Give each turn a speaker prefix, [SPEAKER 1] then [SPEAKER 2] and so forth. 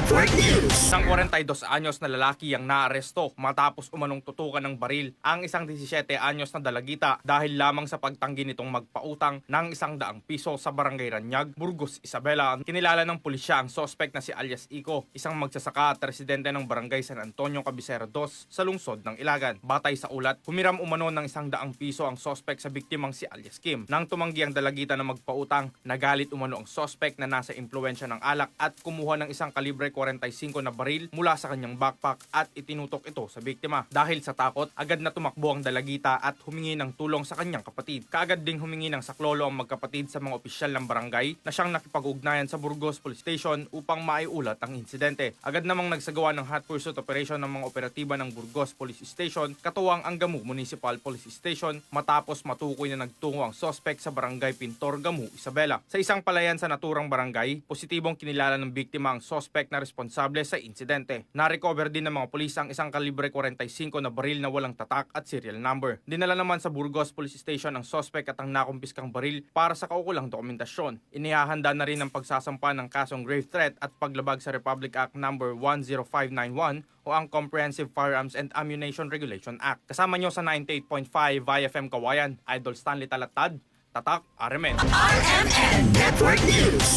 [SPEAKER 1] Network News.
[SPEAKER 2] Isang 42 anyos na lalaki ang naaresto matapos umanong tutukan ng baril ang isang 17 anyos na dalagita dahil lamang sa pagtanggi nitong magpautang ng 100 piso sa Barangay Ranyag, Burgos, Isabela. Kinilala ng pulisya ang sospek na si alias Ico, isang magsasaka at residente ng Barangay San Antonio, Cabecera 2 sa lungsod ng Ilagan. Batay sa ulat, humiram umano ng 100 piso ang sospek sa biktimang si alias Kim. Nang tumanggi ang dalagita na magpautang, nagalit umano ang sospek na nasa impluwensya ng alak at kumuha ng isang kalibre 45 na baril mula sa kanyang backpack at itinutok ito sa biktima. Dahil sa takot, agad na tumakbo ang dalagita at humingi ng tulong sa kanyang kapatid. Kaagad ding humingi ng saklolo ang magkapatid sa mga opisyal ng barangay na siyang nakipag-ugnayan sa Burgos Police Station upang maiulat ang insidente. Agad namang nagsagawa ng hot pursuit operation ng mga operatiba ng Burgos Police Station, katuwang ang Gamu Municipal Police Station matapos matukoy na nagtungo ang sospek sa Barangay Pintor, Gamu, Isabela. Sa isang palayan sa naturang barangay, positibong kinilala ng biktima ang sospek na responsable sa insidente. Na-recover din ng mga pulis ang isang kalibre 45 na baril na walang tatak at serial number. Dinala naman sa Burgos Police Station ang sospek at ang nakumpiskang baril para sa kaukulang dokumentasyon. Inihahanda na rin ang pagsasampa ng kasong grave threat at paglabag sa Republic Act No. 10591 o ang Comprehensive Firearms and Ammunition Regulation Act. Kasama nyo sa 98.5 YFM Kawayan, Idol Stanley Talatad, Tatak, RMN.
[SPEAKER 1] RMN Network News.